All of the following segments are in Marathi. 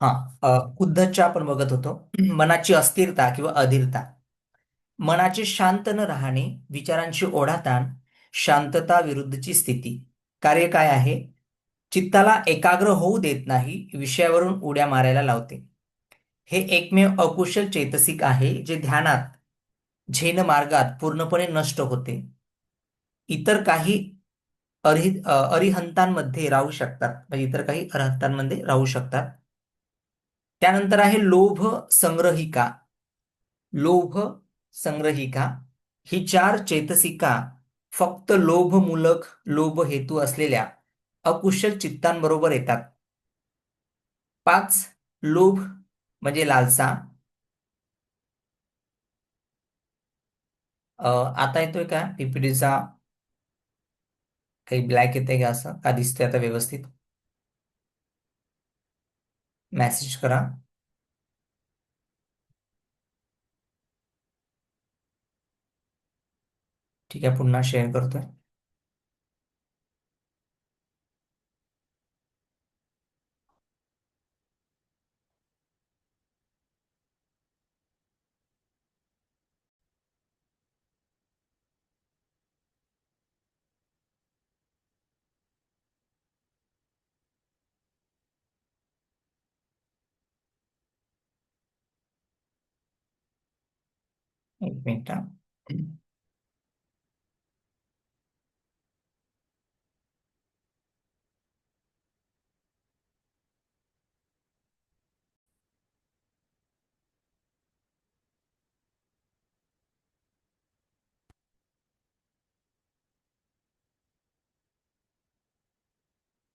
हा उद्धटच्या आपण बघत होतो. मनाची अस्थिरता किंवा अधीरता. मनाचे शांत न राहणे, विचारांची ओढाताण, शांतता विरुद्धची स्थिती. कार्य काय आहे? चित्ताला एकाग्र होऊ देत नाही, विषयावरून उड्या मारायला लावते. हे एकमेव अकुशल चैतसिक आहे जे ध्यानात, झेन मार्गात पूर्णपणे नष्ट होते. इतर काही अरिहंतांमध्ये राहू शकतात, म्हणजे इतर काही अरिहंतांमध्ये राहू शकतात. त्यानंतर आहे लोभ संग्रहिका. लोभ संग्रहिका ही चार चैतसिका फक्त लोभमूलक लोभ हेतू असलेल्या अकुशल चित्तांबरोबर येतात. 5. लोभ म्हणजे लालसा. आता येतोय का पीपीटीचा? काही ब्लॅक येते का? असं का दिसतंय आता व्यवस्थित? मेसेज करा. ठीक आहे, पुन्हा शेअर करतोय. एक मिनिट हा.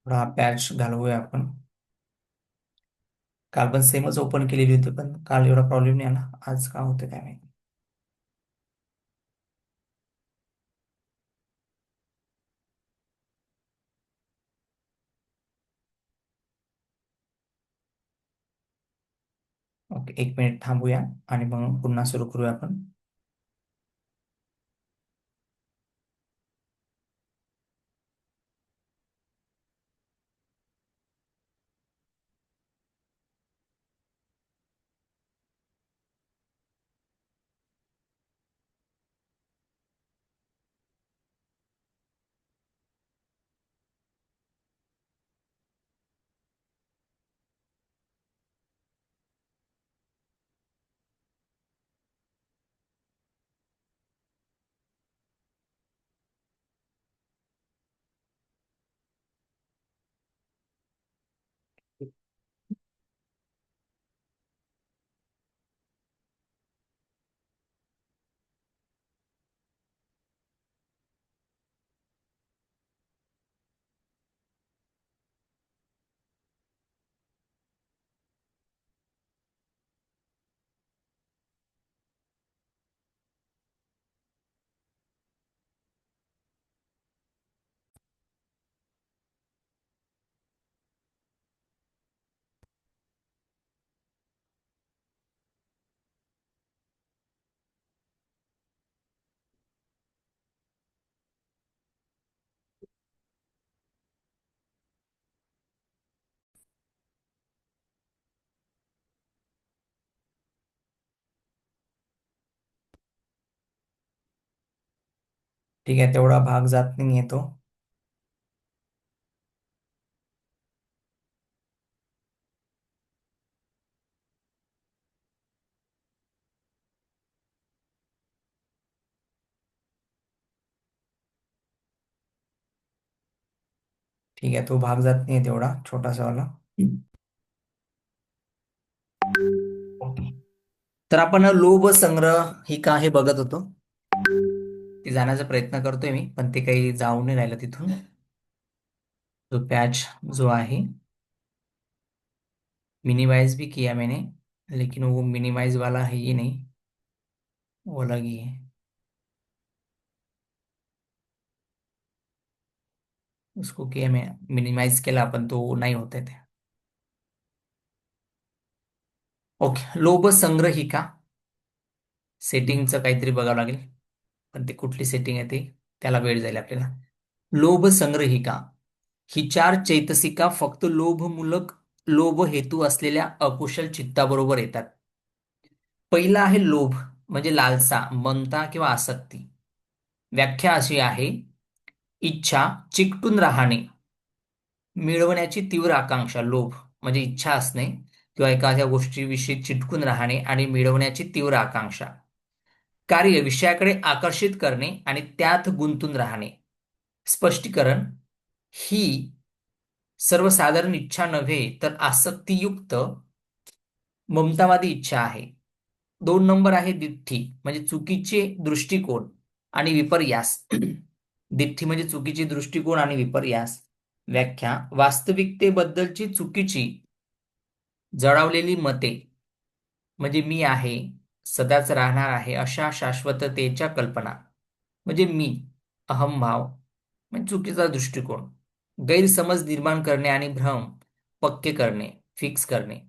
थोडा पॅच घालवूया आपण. काल पण सेमच ओपन केलेली होती, पण काल एवढा प्रॉब्लेम नाही आला. आज का होतं काय माहिती. ओके, एक मिनिट थांबूया आणि मग पुन्हा सुरू करूया आपण. ठीक आहे, तेवढा भाग जात नाही येतो. ठीक आहे, तो भाग जात नाही तेवढा छोटासा वाला. ओके. तर आपण लोभ संग्रह ही का हे बघत होतो. ती जाण्याचा प्रयत्न करतोय मी, पण ते काही जाऊ नाही राहिलं तिथून. जो पैच जो आहे, मिनिमाइज भी किया मैंने, लेकिन वो मिनिमाइज वाला है ही नहीं, वो अलग ही है. उसको किया मैं, मिनिमाइज केला पण तो नाही होत आहे ते. ओके, लोभ संग्रहिका सेटिंगचं काहीतरी बघावं लागेल, पण ते कुठली सेटिंग आहे ते, त्याला वेळ जाईल आपल्याला. लोभ संग्रहिका ही चार चैतसिका फक्त लोभमूलक लोभ हेतू असलेल्या अकुशल चित्ताबरोबर येतात. पहिला आहे लोभ, म्हणजे लालसा, ममता किंवा आसक्ती. व्याख्या अशी आहे: इच्छा, चिकटून राहणे, मिळवण्याची तीव्र आकांक्षा. लोभ म्हणजे इच्छा असणे किंवा एखाद्या गोष्टीविषयी चिटकून राहणे आणि मिळवण्याची तीव्र आकांक्षा. कार्य, विषयाकडे आकर्षित करणे आणि त्यात गुंतून राहणे. स्पष्टीकरण: ही सर्वसाधारण इच्छा नव्हे तर आसक्तियुक्त ममतावादी इच्छा आहे. 2 नंबर आहे दिठ्ठी, म्हणजे चुकीचे दृष्टिकोन आणि विपर्यास. दिठ्ठी म्हणजे चुकीची दृष्टिकोन आणि विपर्यास. व्याख्या: वास्तविकतेबद्दलची चुकीची जळावलेली मते, म्हणजे मी आहे, सदाच राहणार आहे अशा शाश्वततेच्या कल्पना. म्हणजे मी, अहंभाव, म्हणजे चुकीचा दृष्टिकोन. गैरसमज निर्माण करणे आणि भ्रम पक्के करणे, फिक्स करणे.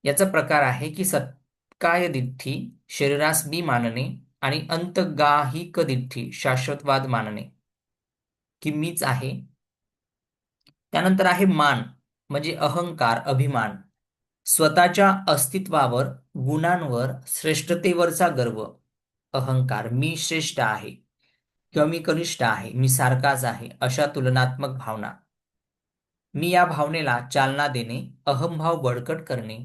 याचा प्रकार आहे की सत्काय दिठ्ठी, शरीरास मी मानणे, आणि अंतगाहिक दिठ्ठी, शाश्वतवाद मानणे, की मीच आहे. त्यानंतर आहे मान, म्हणजे अहंकार, अभिमान, स्वतःच्या अस्तित्वावर, गुणांवर, श्रेष्ठतेवरचा गर्व. अहंकार, मी श्रेष्ठ आहे किंवा मी कनिष्ठ आहे, मी सारखाच आहे, अशा तुलनात्मक भावना. मी या भावनेला चालना देणे, अहंभाव बळकट करणे.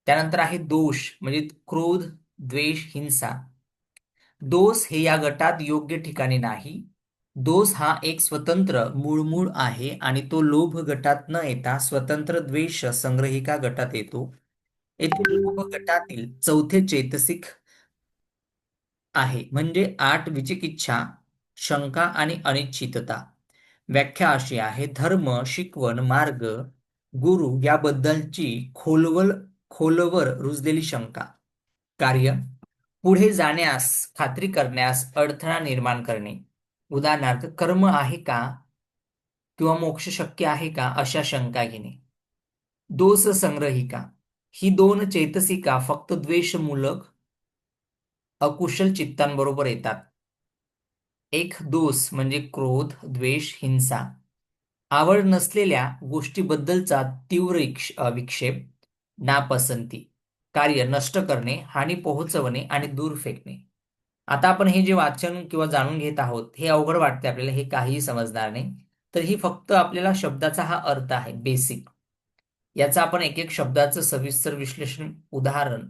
त्यानंतर आहे दोष, म्हणजे क्रोध, द्वेष, हिंसा. दोष हे या गटात योग्य ठिकाणी नाही. दोष हा एक स्वतंत्र मूळमूळ आहे आणि तो लोभ गटात न येता स्वतंत्र द्वेष संग्रहिका गटात येतो. येथे लोभ गटातील चौथे चैतसिक आहे, म्हणजे 8 विचिकिच्छा, शंका आणि अनिश्चितता. व्याख्या अशी आहे: धर्म, शिकवण, मार्ग, गुरु याबद्दलची खोलवर रुजलेली शंका. कार्य, पुढे जाण्यास, खात्री करण्यास अडथळा निर्माण करणे. उदाहरणार्थ, कर्म आहे का किंवा मोक्ष शक्य आहे का, अशा शंका घेणे. दोष संग्रहिका, ही 2 चैतसिका फक्त द्वेषमूलक अकुशल चित्तांबरोबर येतात. एक दोष म्हणजे क्रोध, द्वेष, हिंसा, आवड नसलेल्या गोष्टीबद्दलचा तीव्र विक्षेप, नापसंती. कार्य, नष्ट करणे, हानी पोहोचवणे आणि दूर फेकणे. आता आपण हे जे वाचन किंवा जाणून घेत आहोत, हे अवघड वाटते आपल्याला, हे काहीही समजणार नाही. तर ही फक्त आपल्याला शब्दाचा हा अर्थ आहे, बेसिक. याचा आपण एक एक शब्दाचं सविस्तर विश्लेषण, उदाहरण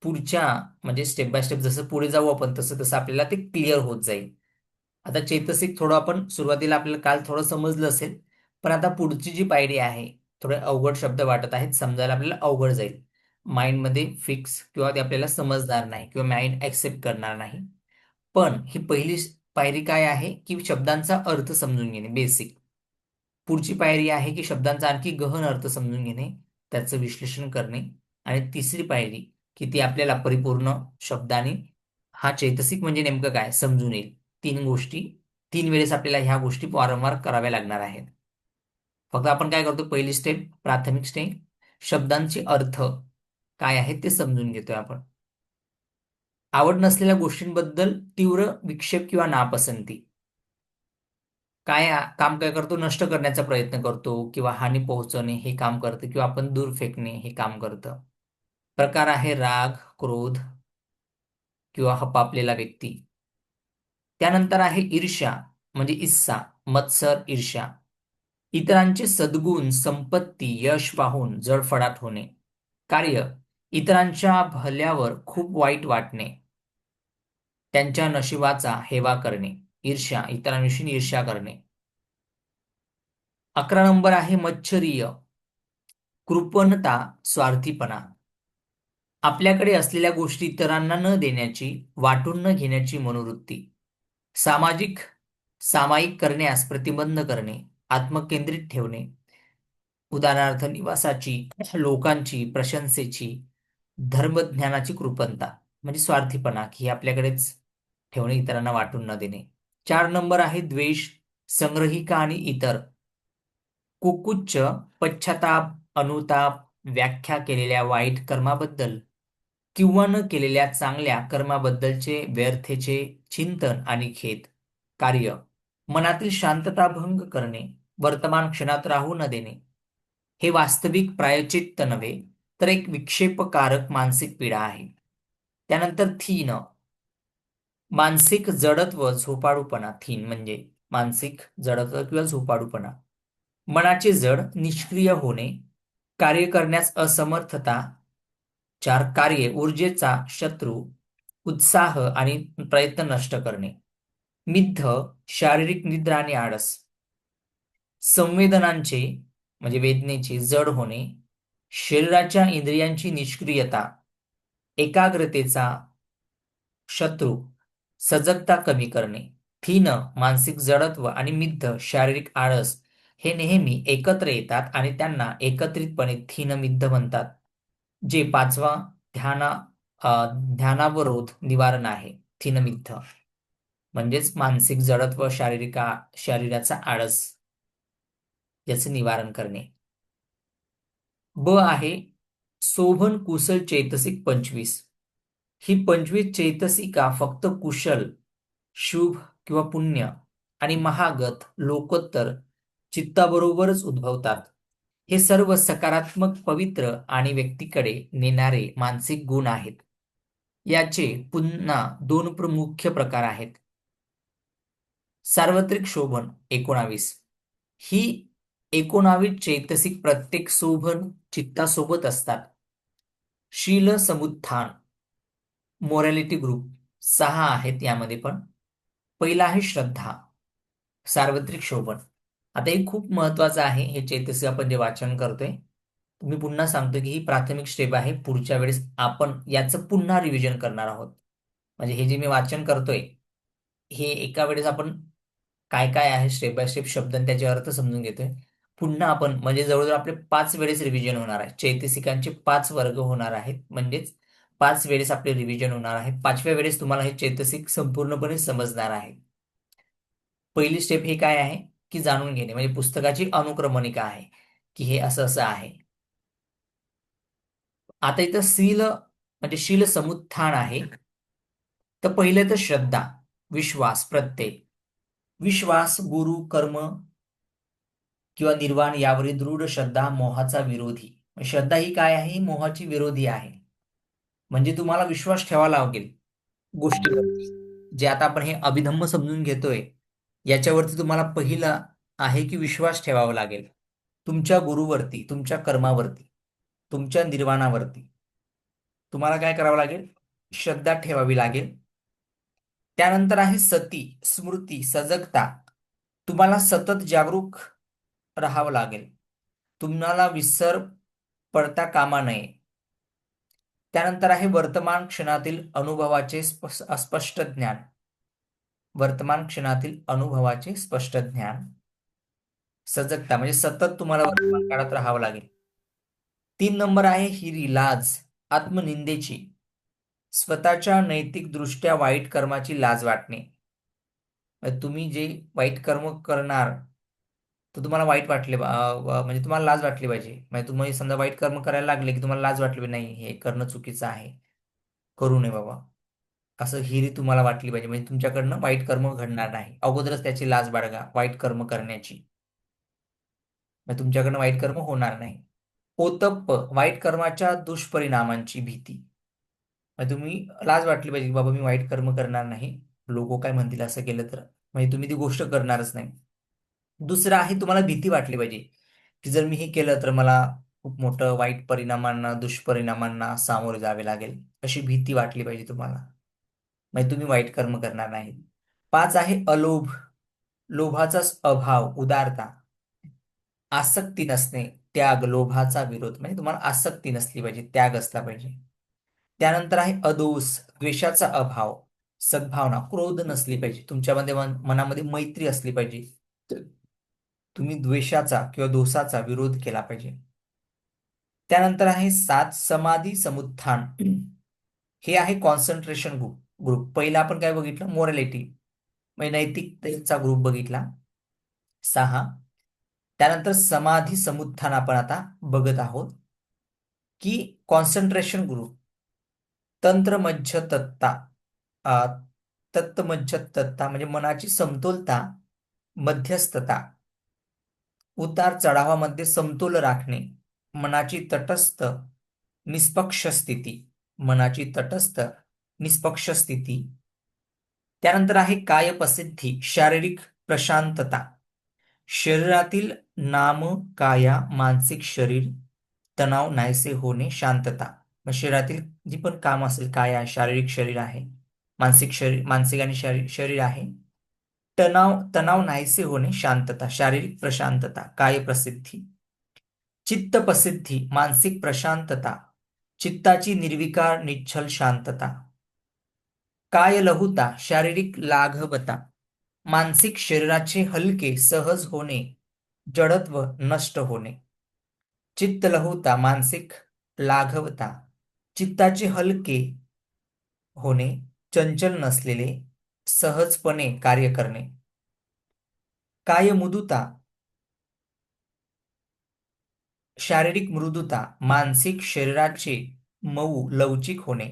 पुढच्या, म्हणजे स्टेप बाय स्टेप जसं पुढे जाऊ आपण तसं तसं आपल्याला ते क्लिअर होत जाईल. आता चैतसिक थोडं आपण सुरुवातीला आपल्याला काल थोडं समजलं असेल, पण आता पुढची जी पायरी आहे, थोडे अवघड शब्द वाटत आहेत, समजायला आपल्याला अवघड जाईल. माइंडमध्ये फिक्स किंवा ते आपल्याला समजणार नाही किंवा माइंड ऍक्सेप्ट करणार नाही. पण ही पहिली पायरी काय आहे, की शब्दांचा अर्थ समजून घेणे, बेसिक. पुढची पायरी आहे की शब्दांचा आणखी गहन अर्थ समजून घेणे, त्याचं विश्लेषण करणे. आणि तिसरी पायरी की ती आपल्याला परिपूर्ण शब्दाने हा चैतसिक म्हणजे नेमकं काय समजून येईल. 3 गोष्टी, 3 वेळेस आपल्याला ह्या गोष्टी वारंवार कराव्या लागणार आहेत. फक्त आपण काय करतो, पहिली स्टेप, प्राथमिक स्टेप, शब्दांचे अर्थ काय आहेत ते समजून घेतोय आपण. आवड नसलेल्या गोष्टींबद्दल तीव्र विक्षेप किंवा नापसंती. काम काय करतो, नष्ट करण्याचा प्रयत्न करतो किंवा हानी पोहोचवणे हे काम करतं किंवा आपण दूर फेकणे हे काम करतं. प्रकार आहे राग, क्रोध किंवा हपापलेला व्यक्ती. त्यानंतर आहे ईर्ष्या, म्हणजे इस्सा, मत्सर, ईर्ष्या. इतरांचे सद्गुण, संपत्ती, यश पाहून जळफळाट होणे. कार्य, इतरांच्या भल्यावर खूप वाईट वाटणे, त्यांच्या नशिबाचा हेवा करणे. ईर्ष्या, इतरांविषयी ईर्ष्या करणे. 11 नंबर आहे मच्छरीय, कृपणता, स्वार्थीपणा. आपल्याकडे असलेल्या गोष्टी इतरांना न देण्याची, वाटून न घेण्याची मनोवृत्ती. सामाजिक सामायिक करण्यास प्रतिबंध करणे, आत्मकेंद्रित ठेवणे. उदाहरणार्थ, निवासाची, लोकांची, प्रशंसेची, धर्मज्ञानाची कृपणता, म्हणजे स्वार्थीपणा, की हे आपल्याकडेच ठेवणे, इतरांना वाटून न देणे. 4 नंबर आहे द्वेष, संग्रहिका आणि इतर. कुकुच्च, पश्चाताप, अनुताप, व्याख्या केलेल्या वाईट कर्माबद्दल किंवा न केलेल्या चांगल्या कर्माबद्दलचे व्यर्थेचे चिंतन आणि खेद. कार्य, मनातील शांतता भंग करणे, वर्तमान क्षणात राहू न देणे. हे वास्तविक प्रायचित्त नव्हे, तर एक विक्षेपकारक मानसिक पीडा आहे. त्यानंतर थीन, मानसिक जडत्व, झोपाळूपणा. थीन म्हणजे मानसिक जडत्व किंवा झोपाळूपणा. मनाचे जड, निष्क्रिय होणे, कार्य करण्यास असमर्थता, चार कार्ये, ऊर्जेचा शत्रू, उत्साह आणि प्रयत्न नष्ट करणे. मिद्ध, शारीरिक निद्रा आणि आळस. संवेदनांचे म्हणजे वेदनेचे जड होणे, शरीराच्या इंद्रियांची निष्क्रियता, एकाग्रतेचा शत्रू, सजगता कमी करणे. थीन, मानसिक जडत्व आणि मिद्ध, शारीरिक आळस हे नेहमी एकत्र येतात आणि त्यांना एकत्रितपणे थीन मिद्ध म्हणतात, जे पाचवा ध्याना ध्यानावरोध निवारण आहे. थीन मिद्ध म्हणजेच मानसिक जडत्व, शरीराचा आळस याचे निवारण करणे. ब आहे शोभन कुशल चैतसिक 25. ही 25 चैतसिका फक्त कुशल, शुभ किंवा पुण्य आणि महागत, लोकोत्तर चित्ताबरोबरच उद्भवतात. हे सर्व सकारात्मक, पवित्र आणि व्यक्तीकडे नेणारे मानसिक गुण आहेत. याचे पुन्हा दोन मुख्य प्रकार आहेत. सार्वत्रिक शोभन 19. ही 19 चैतसिक प्रत्येक शोभन चित्तासोबत असतात. शील समुत्थान, मोरॅलिटी ग्रुप 6 आहेत यामध्ये पण. पहिला आहे श्रद्धा, सार्वत्रिक शोभन. आता हे खूप महत्वाचं आहे, हे चैतसिक आपण जे वाचन करतोय. मी पुन्हा सांगतो की ही प्राथमिक स्टेप आहे. पुढच्या वेळेस आपण याचं पुन्हा रिव्हिजन करणार आहोत. म्हणजे हे जे मी वाचन करतोय, हे एका वेळेस आपण काय काय आहे स्टेप बाय स्टेप शब्द आणि त्याचे अर्थ समजून घेतोय. पुन्हा आपण म्हणजे जवळजवळ आपले 5 वेळेस रिव्हिजन होणार आहे. चैतसिकांचे 5 वर्ग होणार आहेत. म्हणजेच 5 वेळेस आपले रिव्हिजन होणार आहे. 5व्या वेळेस तुम्हाला हे चैतसिक संपूर्णपणे समजणार आहे. पहिली स्टेप हे काय आहे की जाणून घेणे, म्हणजे पुस्तकाची अनुक्रमणिका आहे की हे असं असं आहे. आता इथं शील म्हणजे शील समुत्थान आहे. तर पहिले तर श्रद्धा, विश्वास, प्रत्यय. विश्वास गुरु, कर्म किंवा निर्वाण यावरील दृढ श्रद्धा मोहाचा विरोधी. श्रद्धा ही काय आहे? ही मोहाची विरोधी आहे. म्हणजे तुम्हाला विश्वास ठेवावा लागेल गोष्टीवरती. जे आता आपण हे अभिधम्म समजून घेतोय, याच्यावरती तुम्हाला पहिलं आहे की विश्वास ठेवावा लागेल. तुमच्या गुरुवरती, तुमच्या कर्मावरती, तुमच्या निर्वाणावरती तुम्हाला काय करावं लागेल? श्रद्धा ठेवावी लागेल. त्यानंतर आहे सती, स्मृती, सजगता. तुम्हाला सतत जागरूक राहावं लागेल. तुम्हाला विसर पडता कामा नये. त्यानंतर आहे वर्तमान क्षणातील अनुभवाचे स्पष्ट ज्ञान. वर्तमान क्षणातील अनुभवाचे स्पष्ट ज्ञान. सजगता म्हणजे सतत तुम्हाला वर्तमान काळात राहावं लागेल. 3 नंबर आहे हिरी, लाज, आत्मनिंदेची. स्वतःच्या नैतिकदृष्ट्या वाईट कर्माची लाज वाटणे. म्हणजे तुम्ही जे वाईट कर्म करणार, तर तुम्हाला वाईट वाटले म्हणजे तुम्हाला लाज वाटली पाहिजे. म्हणजे तुम्ही समजा वाईट कर्म करायला लागले की तुम्हाला लाज वाटली पाहिजे, नाही हे करणं चुकीचं आहे, करू नये बाबा, असं हिरी तुम्हाला वाटली पाहिजे. म्हणजे तुमच्याकडनं वाईट कर्म घडणार नाही. अगोदरच त्याची लाज बाळगा वाईट कर्म करण्याची. मग तुमच्याकडनं वाईट कर्म होणार नाही. ओतप्प, वाईट कर्माच्या दुष्परिणामांची भीती. मग तुम्ही लाज वाटली पाहिजे की बाबा मी वाईट कर्म करणार नाही, लोक काय म्हणतील असं केलं तर. म्हणजे तुम्ही ती गोष्ट करणारच नाही. दुसरं आहे तुम्हाला भीती वाटली पाहिजे की जर मी हे केलं तर मला खूप मोठं वाईट परिणामांना, दुष्परिणामांना सामोरे जावे लागेल, अशी भीती वाटली पाहिजे तुम्हाला. म्हणजे तुम्ही वाईट कर्म करणार नाही. 5 आहे अलोभ, लोभाचा अभाव, उदारता, आसक्ती नसणे, त्याग, लोभाचा विरोध. म्हणजे तुम्हाला आसक्ती नसली पाहिजे, त्याग असला पाहिजे. त्यानंतर आहे अदोस, द्वेषाचा अभाव, सद्भावना, क्रोध नसली पाहिजे तुमच्यामध्ये. मनामध्ये मैत्री असली पाहिजे. तुम्ही द्वेषाचा किंवा दोषाचा विरोध केला पाहिजे. त्यानंतर आहे 7 समाधी समुत्थान. हे आहे कॉन्सन्ट्रेशन ग्रुप. पहिला आपण काय बघितलं? मोरॅलिटी म्हणजे नैतिकतेचा ग्रुप बघितला 6. त्यानंतर समाधी समुत्थान आपण आता बघत आहोत की कॉन्सन्ट्रेशन ग्रुप, तंत्र मज्ज तत्ता, तत्त मज्ज तत्ता म्हणजे मनाची समतोलता, मध्यस्थता, उतार चढावामध्ये समतोल राखणे, मनाची तटस्थ निष्पक्ष स्थिती, मनाची तटस्थ निष्पक्ष स्थिती. त्यानंतर आहे कायप्रसिद्धी, शारीरिक प्रशांतता, शरीरातील नाम, काया, मानसिक शरीर, तणाव नाहीसे होणे, शांतता. मग शरीरातील जी पण काम असेल, काय आहे, शारीरिक शरीर आहे, मानसिक शरीर, मानसिक आणि शरीर शरीर आहे, तणाव तणाव नाहीसे होणे, शांतता, शारीरिक प्रशांतता, काय प्रसिद्धी. चित्त प्रसिद्धी, मानसिक प्रशांतता, चित्ताची निर्विकार निश्चल शांतता. काय लहुता, शारीरिक लाघवता, मानसिक शरीराचे हलके सहज होणे, जडत्व नष्ट होणे. चित्त लहुता, मानसिक लाघवता, चित्ताचे हलके होणे, चंचल नसलेले, सहजपणे कार्य करणे. काय मुदुता, शारीरिक मृदुता, मानसिक शरीराचे मऊ लवचिक होणे,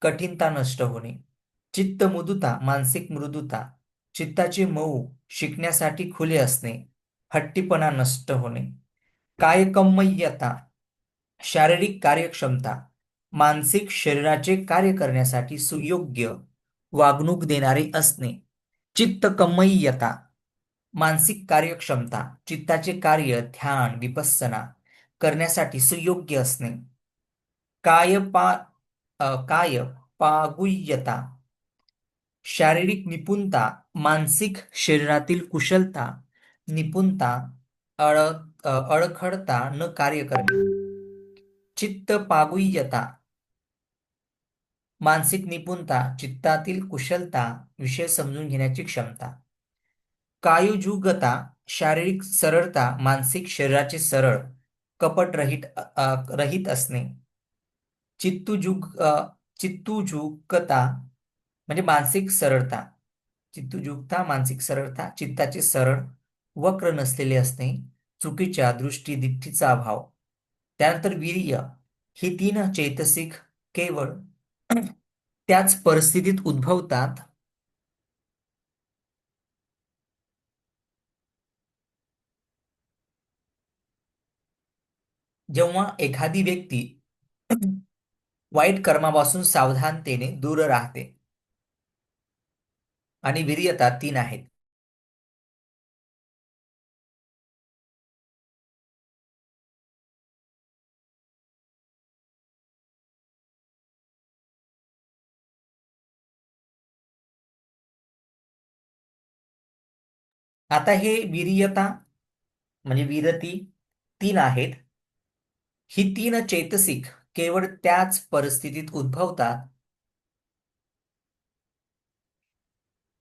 कठीणता नष्ट होणे. चित्त मुदुता, मानसिक मृदुता, चित्ताचे मऊ शिकण्यासाठी खुले असणे, हट्टीपणा नष्ट होणे. कायकम्मयता, शारीरिक कार्यक्षमता, मानसिक शरीराचे कार्य करण्यासाठी सुयोग्य वागणूक देणारे असणे. चित्त कमय्यता, मानसिक कार्यक्षमता, चित्ताचे कार्य ध्यान विपස්සना करण्यासाठी सुयोग्य असणे. काय पा काय पागुय्यता, शारीरिक निपुणता, मानसिक शरीरातील कुशलता, निपुणता, अळ अडखळता न कार्य करणे. चित्त पागुय्यता, मानसिक निपुणता, चित्तातील कुशलता, विषय समजून घेण्याची क्षमता. कायुजुगता, शारीरिक सरळता, मानसिक शरीराचे सरळ कपट रहित असणे. चित्तुजुगता म्हणजे मानसिक सरळता, चित्तुजुगता मानसिक सरळता, चित्ताचे सरळ वक्र नसलेले असणे, चुकीच्या दृष्टी दिठ्ठीचा अभाव. त्यानंतर वीर्य, ही तीन चैतसिक केवळ त्याच परिस्थितीत उद्भवतात जेव्हा एखादी व्यक्ती वाईट कर्मापासून सावधानतेने दूर राहते. आणि वीर्यता तीन आहेत. आता हे वीर्यता म्हणजे वीरती तीन आहेत. ही तीन चैतसिक केवळ त्याच परिस्थितीत उद्भवतात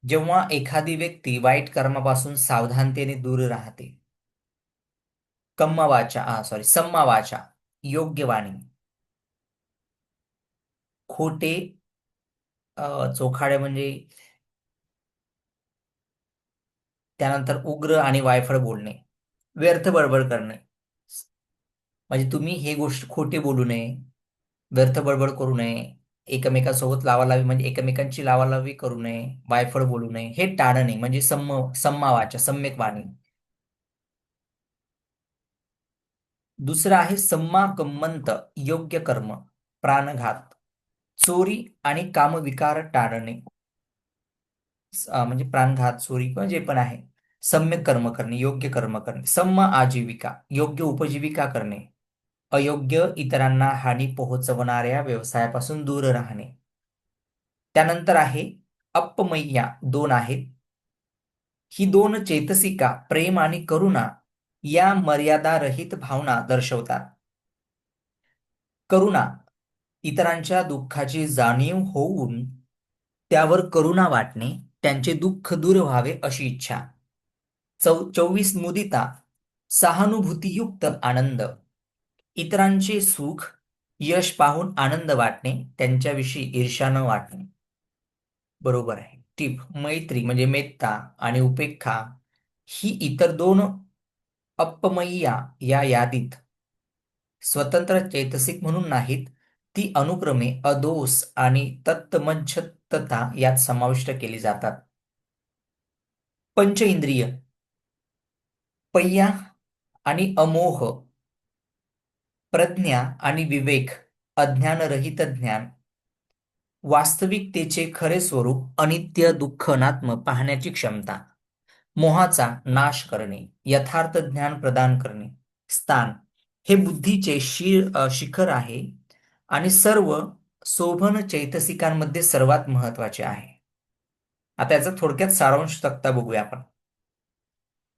जेव्हा एखादी व्यक्ती वाईट कर्मापासून सावधानतेने दूर राहते. सम्मा वाचा, योग्य वाणी, खोटे चोखाडे म्हणजे त्यानंतर उग्र आणि वायफळ बोलणे, व्यर्थ बडबड करणे. म्हणजे तुम्ही हे गोष्ट खोटे बोलू नये, व्यर्थ बडबड करू नये, एकमेकांसोबत लावालावी म्हणजे एकमेकांची लावालावी करू नये, वायफळ बोलू नये, हे टाळणे म्हणजे सम्मा वाचा, सम्यक वाणी. दुसरं आहे सम्मा गम्मंत, योग्य कर्म, प्राणघात, चोरी आणि कामविकार टाळणे. म्हणजे प्राणघात, चोरी किंवा जे पण आहे. सम्यक कर्म करणे, योग्य कर्म करणे. सम्मा आजीविका, योग्य उपजीविका करणे. अयोग्य इतरांना हानी पोहोचवणाऱ्या व्यवसायापासून दूर राहणे. त्यानंतर आहे अपमय्या, दोन आहेत. ही दोन चेतसिका प्रेम आणि करुणा या मर्यादारहित भावना दर्शवतात. करुणा, इतरांच्या दुःखाची जाणीव होऊन त्यावर करुणा वाटणे, त्यांचे दुःख दूर व्हावे अशी इच्छा. 24 मुदिता, सहानुभूतीयुक्त आनंद, इतरांचे सुख यश पाहून आनंद वाटणे, त्यांच्याविषयी ईर्ष्या न वाटणे. बरोबर आहे. टीप, मैत्री म्हणजे मेत्ता आणि उपेक्षा ही इतर दोन अपमय्या या यादीत स्वतंत्र चैतसिक म्हणून नाहीत, ती अनुक्रमे अदोस आणि तत्तमज्जतता यात समाविष्ट केली जातात. पंच इंद्रिय, पय्या आणि अमोह, प्रज्ञा आणि विवेक, अज्ञानरहित ज्ञान, वास्तविकतेचे खरे स्वरूप, अनित्य दुःख अनात्म पाहण्याची क्षमता, मोहाचा नाश करणे, यथार्थ ज्ञान प्रदान करणे, स्थान हे बुद्धीचे शिखर आहे आणि सर्व शोभन चैतसिकांमध्ये सर्वात महत्वाचे आहे. आता याचा थोडक्यात सारांश तक्ता बघूया आपण.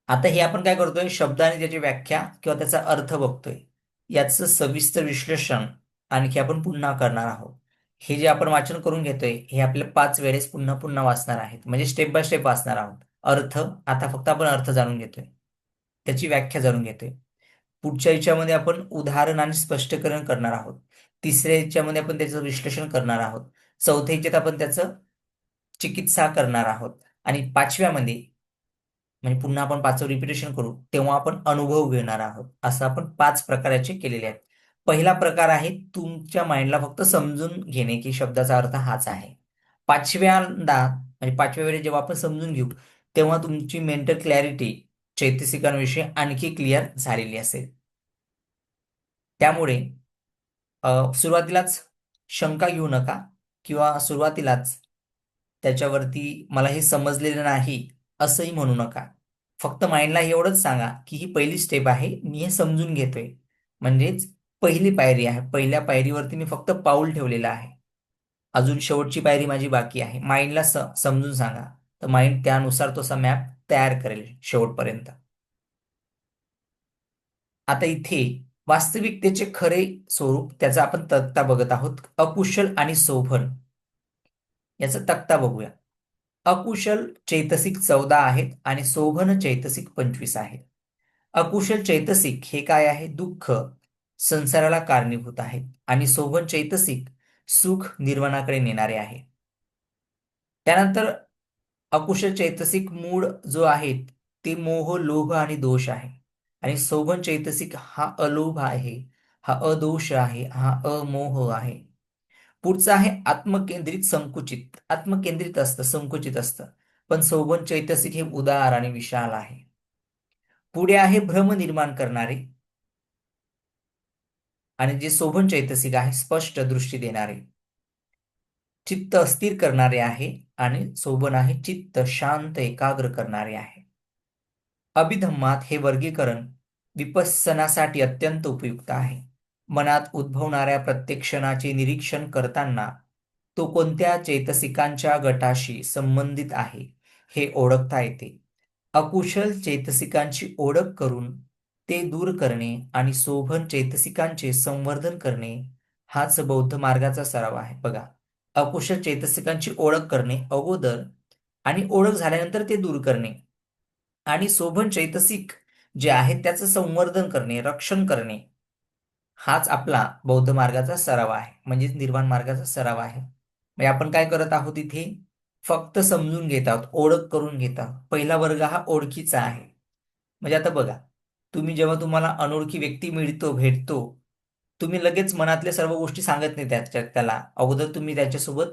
आता हे आपण काय करतोय, शब्द आणि त्याची व्याख्या किंवा त्याचा अर्थ बघतोय. याचं सविस्तर विश्लेषण आणखी आपण पुन्हा करणार आहोत. हे जे आपण वाचन करून घेतोय हे आपल्या 5 वेळेस पुन्हा पुन्हा वाचणार आहेत, म्हणजे स्टेप बाय स्टेप वाचणार आहोत. अर्थ, आता फक्त आपण अर्थ जाणून घेतोय, त्याची व्याख्या जाणून घेतोय. पुढच्या याच्यामध्ये आपण उदाहरण आणि स्पष्टीकरण करणार आहोत. तिसऱ्या याच्यामध्ये आपण त्याचं विश्लेषण करणार आहोत. चौथ्या याच्यात आपण त्याचं चिकित्सा करणार आहोत. आणि पाचव्यामध्ये, म्हणजे पुन्हा आपण 5चं रिपिटेशन करू तेव्हा आपण अनुभव घेणार आहोत. असं आपण 5 प्रकाराचे केलेले आहेत. पहिला प्रकार आहे तुमच्या माइंडला फक्त समजून घेणे की शब्दाचा अर्थ हाच आहे. पाचव्यांदा, म्हणजे 5व्या वेळेस जेव्हा आपण समजून घेऊ तेव्हा तुमची मेंटल क्लॅरिटी चैतसिकांविषयी आणखी क्लिअर झालेली असेल. त्यामुळे सुरुवातीलाच शंका घेऊ नका किंवा सुरुवातीलाच त्याच्यावरती मला हे समजलेलं नाही असंही म्हणू नका. फक्त माइंडला एवढंच सांगा की ही पहिली स्टेप आहे, मी हे समजून घेतोय, म्हणजेच पहिली पायरी आहे. पहिल्या पायरीवरती मी फक्त पाऊल ठेवलेलं आहे, अजून शेवटची पायरी माझी बाकी आहे. माइंडला समजून सांगा, तर माइंड त्यानुसार तसा मॅप तयार करेल शेवटपर्यंत. आता इथे वास्तविकतेचे खरे स्वरूप, त्याचा आपण तक्ता बघत आहोत. अकुशल आणि शोभन याचा तक्ता बघूया. अकुशल चैतसिक 14 आहेत आणि शोभन चैतसिक 25 आहेत. अकुशल चैतसिक हे काय आहे, दुःख संसाराला कारणीभूत आहेत आणि शोभन चैतसिक सुख निर्वाणाकडे नेणारे आहे. त्यानंतर अकुशल चैतसिक मूळ जो आहेत ते मोह, लोभ आणि दोष आहे. आणि शोभन चैतसिक हा अलोभ आहे, हा अदोष आहे, हा अमोह आहे. पुढचं आहे आत्मकेंद्रित संकुचित. आत्मकेंद्रित असतं, संकुचित असतं, पण शोभन चैतसिक हे उदार आणि विशाल आहे. पुढे आहे भ्रम निर्माण करणारे, आणि जे शोभन चैतसिक आहे स्पष्ट दृष्टी देणारे. चित्त अस्थिर करणारे आहे आणि शोभन आहे चित्त शांत एकाग्र करणारे आहे. अभिधम्मात हे वर्गीकरण विपස්සनासाठी अत्यंत उपयुक्त आहे. मनात उद्भवणाऱ्या प्रत्येक क्षणाचे निरीक्षण करताना तो कोणत्या चैतसिकांच्या गटाशी संबंधित आहे हे ओळखता येते. अकुशल चैतसिकांची ओळख करून ते दूर करणे आणि शोभन चैतसिकांचे संवर्धन करणे हाच बौद्ध मार्गाचा सराव आहे. बघा, अकुशल चैतसिकांची ओळख करणे अगोदर आणि ओळख झाल्यानंतर ते दूर करणे, आणि शोभन चैतसिक जे आहे त्याचं संवर्धन करणे, रक्षण करणे, हाच आपला बौद्ध मार्गाचा सराव आहे, म्हणजेच निर्वाण मार्गाचा सराव आहे. म्हणजे आपण काय करत आहोत इथे, फक्त समजून घेत आहोत, ओळख करून घेत आहोत. पहिला वर्ग हा ओळखीचा आहे. म्हणजे आता बघा, तुम्ही जेव्हा तुम्हाला अनोळखी व्यक्ती मिळतो, भेटतो, तुम्ही लगेच मनातल्या सर्व गोष्टी सांगत नाही त्याला, अगोदर तुम्ही त्याच्यासोबत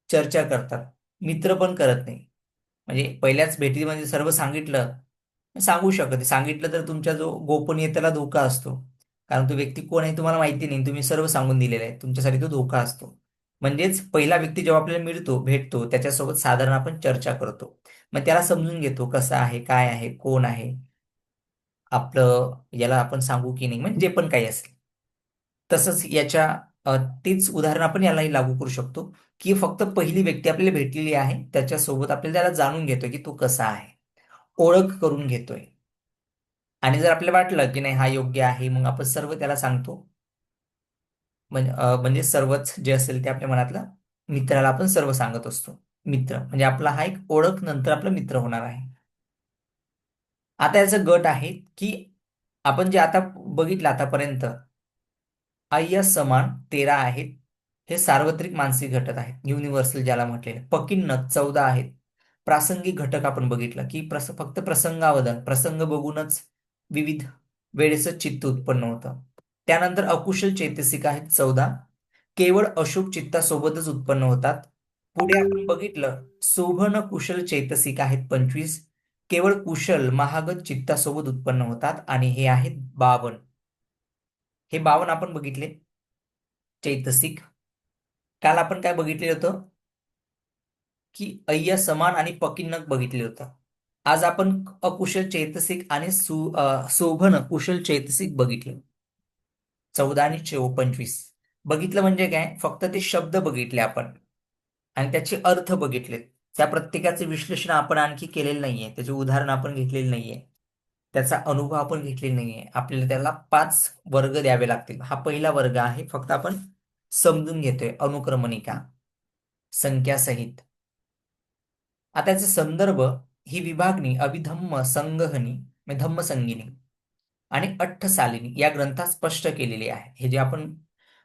चर्चा करतात, मित्र पण करत नाही. म्हणजे पहिल्याच भेटीमध्ये सर्व सांगितलं सांगू शकत, सांगितलं तर तुमच्या जो गोपनीयतेला धोका असतो. कारण तो व्यक्ती कोण आहे तुम्हाला माहिती नाही, तुम्ही सर्व सांगून दिलेलं आहे, तुमच्यासाठी तो धोका असतो. म्हणजेच पहिला व्यक्ती जेव्हा आपल्याला मिळतो, भेटतो, त्याच्यासोबत साधारण आपण चर्चा करतो, मग त्याला समजून घेतो कसं आहे, काय आहे, कोण आहे आपलं, याला आपण सांगू की नाही, म्हणजे जे पण काही असेल. तसंच याच्या तेच उदाहरण आपण यालाही लागू करू शकतो, की फक्त पहिली व्यक्ती आपल्याला भेटलेली आहे, त्याच्यासोबत आपल्याला त्याला जाणून घेतोय की तो कसा आहे, ओळख करून घेतोय. आणि जर आपल्याला वाटलं की नाही हा योग्य आहे, मग आपण सर्व त्याला सांगतो. म्हणजे सर्वच जे असेल ते आपल्या मनातलं मित्राला आपण सर्व सांगत असतो. मित्र म्हणजे आपला हा एक ओळख, नंतर आपला मित्र होणार आहे. आता याचा गट आहे की आपण जे आता बघितलं आतापर्यंत, अय्या समान 13 आहेत, हे सार्वत्रिक मानसिक घटक आहेत, युनिव्हर्सल ज्याला म्हटलेले. पकिन्नत 14 आहेत, प्रासंगिक घटक आपण बघितलं की फक्त प्रसंगावधान, प्रसंग बघूनच विविध वेळेचं चित्त उत्पन्न होतं. त्यानंतर अकुशल चैतसिक आहेत 14, केवळ अशुभ चित्तासोबतच उत्पन्न होतात. पुढे आपण बघितलं शोभन कुशल चैतसिक आहेत 25, केवळ कुशल महागत चित्तासोबत उत्पन्न होतात आणि हे आहेत 52. हे 52 आपण बघितले चैतसिक. काल आपण काय बघितले होतं की अय्या समान आणि पकिन्नक बघितले होतं. आज आपण अकुशल चैतसिक आणि शोभन कुशल चैतसिक बघितले. 14 आणि 25 बघितलं म्हणजे काय, फक्त ते शब्द बघितले आपण आणि त्याचे अर्थ बघितले. त्या प्रत्येकाचे विश्लेषण आपण आणखी केलेलं नाहीये, त्याचे उदाहरण आपण घेतलेले नाहीये, त्याचा अनुभव आपण घेतलेला नाहीये. आपल्याला त्याला 5 वर्ग द्यावे लागतील. हा पहिला वर्ग आहे, फक्त आपण समजून घेतोय. अनुक्रमणिका संख्यासहित. आता याचा संदर्भ, ही विभागणी अभिधम्म संगहनी म्हणजे धम्मसंगिनी आणि अठ्ठसालिनी या ग्रंथात स्पष्ट केलेली आहे. हे जे आपण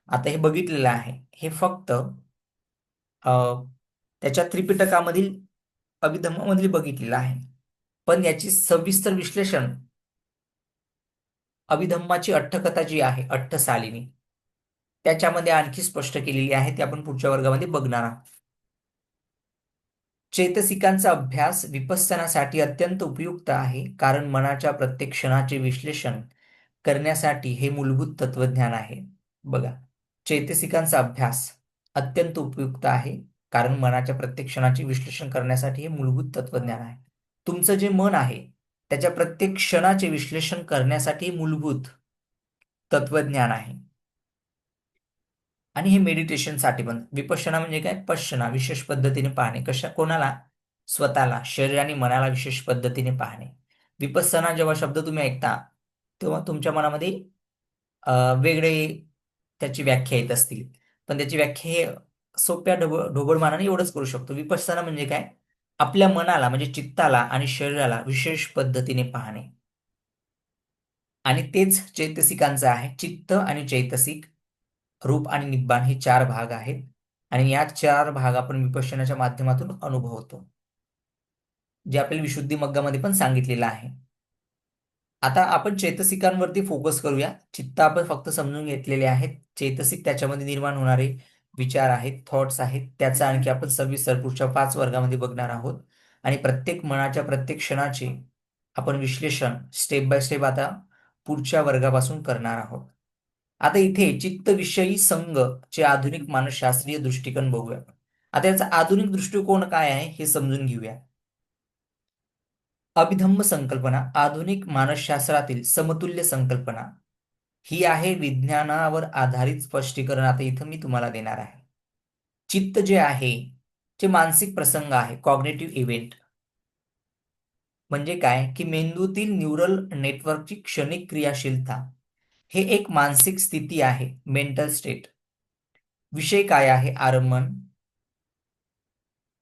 आता हे बघितलेलं आहे, हे फक्त अ, त्याच्या त्रिपिटकामधील अभिधम्ममधील बघितलेलं आहे. पण याची सविस्तर विश्लेषण अभिधम्माची अठ्ठकथा जी आहे अठ्ठसालिनी, त्याच्यामध्ये आणखी स्पष्ट केलेली आहे. ती आपण पुढच्या वर्गामध्ये बघणार आहोत. चैतसिकांचा अभ्यास विपස්සनासाठी अत्यंत उपयुक्त आहे, कारण मनाच्या प्रत्येक क्षणाचे विश्लेषण करण्यासाठी हे मूलभूत तत्वज्ञान आहे. बघा, चैतसिकांचा अभ्यास अत्यंत उपयुक्त आहे, कारण मनाच्या प्रत्येक क्षणाचे विश्लेषण करण्यासाठी हे मूलभूत तत्वज्ञान आहे. तुमचं जे मन आहे त्याच्या प्रत्येक क्षणाचे विश्लेषण करण्यासाठी हे मूलभूत तत्वज्ञान आहे. आणि हे मेडिटेशनसाठी पण. विपश्यना म्हणजे काय, पश्यना विशेष पद्धतीने पाहणे. कोणाला? स्वतःला, शरीर आणि मनाला विशेष पद्धतीने पाहणे. विपස්සना जेव्हा शब्द तुम्ही ऐकता तेव्हा तुमच्या मनामध्ये वेगळे त्याची व्याख्या येत असतील, पण त्याची व्याख्या हे सोप्या ढोबळमानाने एवढंच करू शकतो. विपස්සना म्हणजे काय, आपल्या मनाला म्हणजे चित्ताला आणि शरीराला विशेष पद्धतीने पाहणे. आणि तेच चैतसिकांचं आहे. चित्त आणि चैतसिक, रूप आणि निब्बाण हे 4 भाग आहेत आणि या 4 भाग आपण विपश्यनाच्या माध्यमातून अनुभवतो, जे आपल्याला विशुद्धी मग्गामध्ये पण सांगितलेलं आहे. आता आपण चैतसिकांवरती फोकस करूया. चित्त आपण फक्त समजून घेतलेले आहेत. चैतसिक त्याच्यामध्ये निर्माण होणारे विचार आहेत, थॉट्स आहेत, त्याचा आणखी आपण सविस्तर पुढच्या 5 वर्गामध्ये बघणार आहोत. आणि प्रत्येक मनाच्या प्रत्येक क्षणाचे आपण विश्लेषण स्टेप बाय स्टेप आता पुढच्या वर्गापासून करणार आहोत. आता इथे चित्तविषयी संघ चे आधुनिक मानसशास्त्रीय दृष्टिकोन बघूया. आता याचा आधुनिक दृष्टिकोन काय आहे हे समजून घेऊया. अभिधम्म संकल्पना आधुनिक मानसशास्त्रातील समतुल्य संकल्पना ही आहे विज्ञानावर आधारित स्पष्टीकरण. आता इथं मी तुम्हाला देणार आहे. चित्त जे आहे जे मानसिक प्रसंग आहे, कॉग्नेटिव्ह इव्हेंट म्हणजे काय की मेंदूतील न्यूरल नेटवर्कची क्षणिक क्रियाशीलता, हे एक मानसिक स्थिती आहे, मेंटल स्टेट. विषय काय आहे, आरंभन,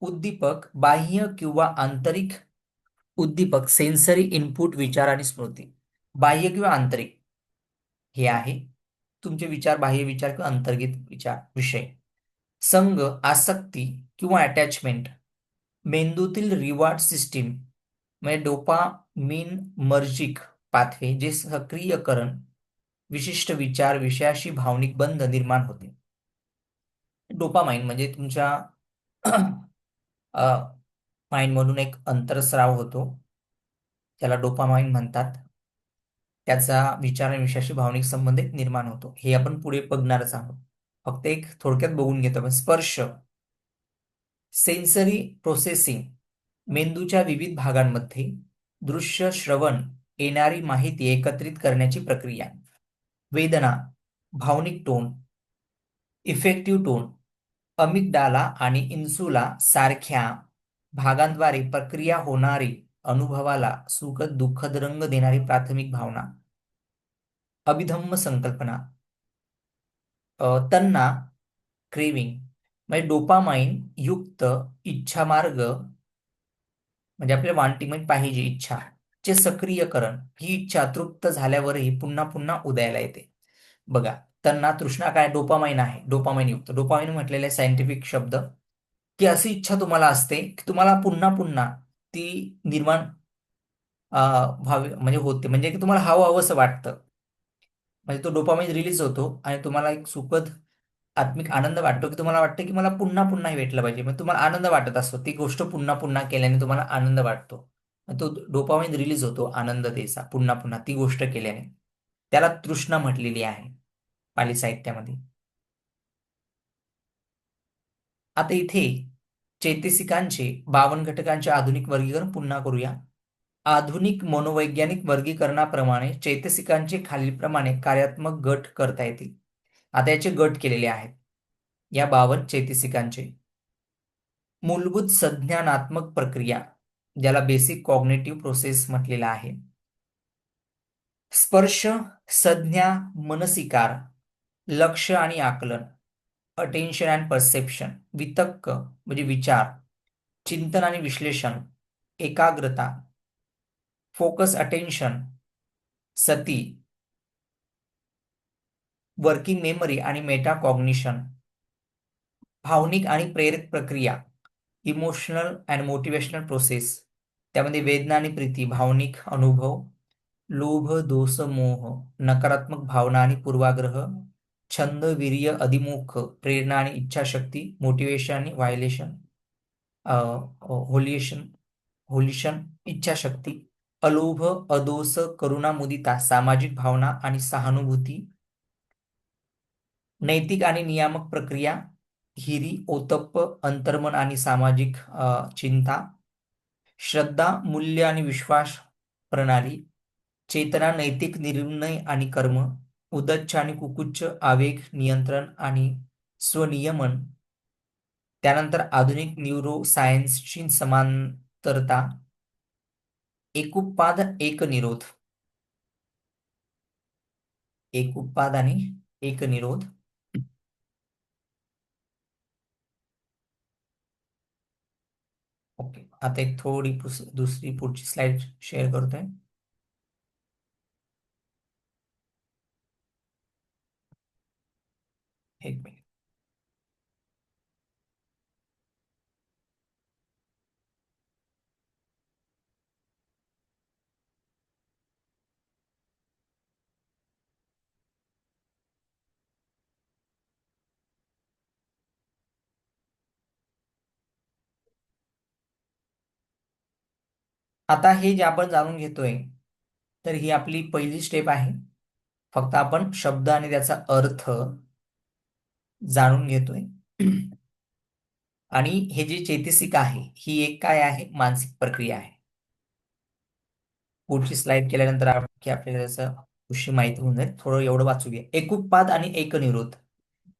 उद्दीपक बाह्य किंवा आंतरिक उद्दीपक, सेन्सरी इनपुट, विचार आणि स्मृती. बाह्य किंवा आंतरिक हे आहे तुमचे विचार, बाह्य विचार किंवा अंतर्गत विचार. विषय संघ, आसक्ती किंवा अटॅचमेंट, मेंदूतील रिवॉर्ड सिस्टीम म्हणजे डोपामिन मर्जिक पाथवे, जे सक्रियकरण विशिष्ट विचार विषयाशी भावनिक बंध निर्माण होते. डोपामाइन म्हणजे तुमच्या माइंड मधून एक अंतरस्राव होतो, त्याला डोपामाइन म्हणतात. त्याचा विचार आणि विषयाशी भावनिक संबंध एक निर्माण होतो. हे आपण पुढे बघणारच आहोत, फक्त एक थोडक्यात बघून घेतो आपण. स्पर्श, सेन्सरी प्रोसेसिंग, मेंदूच्या विविध भागांमध्ये दृश्य श्रवण येणारी माहिती एकत्रित करण्याची प्रक्रिया. वेदना, भावनिक टोन, इफेक्टिव्ह टोन, अमिगडाला आणि इन्सुला सारख्या भागांद्वारे प्रक्रिया होणारी अनुभवाला सुखद दुःखद रंग देणारी प्राथमिक भावना. अभिधम्म संकल्पना, तन्ना क्रेविंग म्हणजे डोपामाइन युक्त इच्छा मार्ग, म्हणजे आपल्याला वांटिंग म्हणजे पाहिजे इच्छा चे सक्रियकरण. ही इच्छा तृप्त झाल्यावरही पुन्हा पुन्हा उदयाला येते. बघा, तन्ना तृष्णा काय, डोपामाइन आहे, डोपामाइन युक्त. डोपामाइन म्हटलेले सायंटिफिक शब्द, की अशी इच्छा तुम्हाला असते की तुम्हाला पुन्हा पुन्हा ती निर्माण व्हावी म्हणजे होते, म्हणजे की तुम्हाला हवं हवंसं वाटतं. म्हणजे तो डोपामाइन रिलीज होतो आणि तुम्हाला एक सुखद आत्मिक आनंद वाटतो, की तुम्हाला वाटतं की मला पुन्हा पुन्हा हे भेटलं पाहिजे. मग तुम्हाला आनंद वाटत असतो, ती गोष्ट पुन्हा पुन्हा केल्याने तुम्हाला आनंद वाटतो. तो डोपामाइन रिलीज होतो आनंदतेचा पुन्हा पुन्हा ती गोष्ट केल्याने. त्याला तृष्णा म्हटलेली आहे पाली साहित्यामध्ये. आता इथे चैतसिकांचे 52 घटकांचे आधुनिक वर्गीकरण पुन्हा करूया. आधुनिक मनोवैज्ञानिक वर्गीकरणाप्रमाणे चैतसिकांचे खालीलप्रमाणे कार्यात्मक गट करता येतील. आता याचे गट केलेले आहेत या 52 चैतसिकांचे. मूलभूत संज्ञानात्मक प्रक्रिया, ज्याला बेसिक कॉग्निटिव्ह प्रोसेस म्हटलेला आहे. स्पर्श, संज्ञा, मनसिकार, लक्ष आणि आकलन, अटेन्शन अँड परसेप्शन, वितक्क म्हणजे विचार, चिंतन आणि विश्लेषण, एकाग्रता, फोकस अटेन्शन, सती, वर्किंग मेमरी आणि मेटा कॉग्निशन, भावनिक आणि प्रेरक प्रक्रिया, इमोशनल अँड मोटिवेशनल प्रोसेस, त्यामध्ये वेदना आणि प्रीती, भावनिक अनुभव, लोभ, दोष, मोह, नकारात्मक भावना आणि पूर्वाग्रह, छंद, वीर्य, अधिमोख, प्रेरणा आणि इच्छाशक्ती, मोटिवेशन आणि व्हायलेशन, होलिएशन, होलिशन, इच्छाशक्ती, अलोभ, अदोष, करुणा, मुदिता, सामाजिक भावना आणि सहानुभूती, नैतिक आणि नियामक प्रक्रिया, हिरी, ओतप्प, अंतर्मन आणि सामाजिक चिंता, श्रद्धा, मूल्य आणि विश्वास प्रणाली, चेतना, नैतिक निर्णय आणि कर्म, उदच्च आणि कुकुच्च, आवेग नियंत्रण आणि स्वनियमन. त्यानंतर आधुनिक न्यूरोसायन्सची समांतरता, एकोपाद, एकनिरोध, एकोपाद आणि एकनिरोध. ओके, आता एक थोडी दुसरी पुढची स्लाइड शेअर करतोय. एक मिनिट. आता हे जे आपण जाणून घेतोय, तर ही आपली पहिली स्टेप आहे. फक्त आपण शब्द आणि त्याचा अर्थ जाणून घेतोय. आणि हे जे चैतसिक आहे, ही एक काय आहे, मानसिक प्रक्रिया आहे. पुढची स्लाइड केल्यानंतर आपल्याला त्याचं गोष्टी माहिती होऊन जाईल. थोडं एवढं वाचूया. एकोपाद आणि एकनिरोध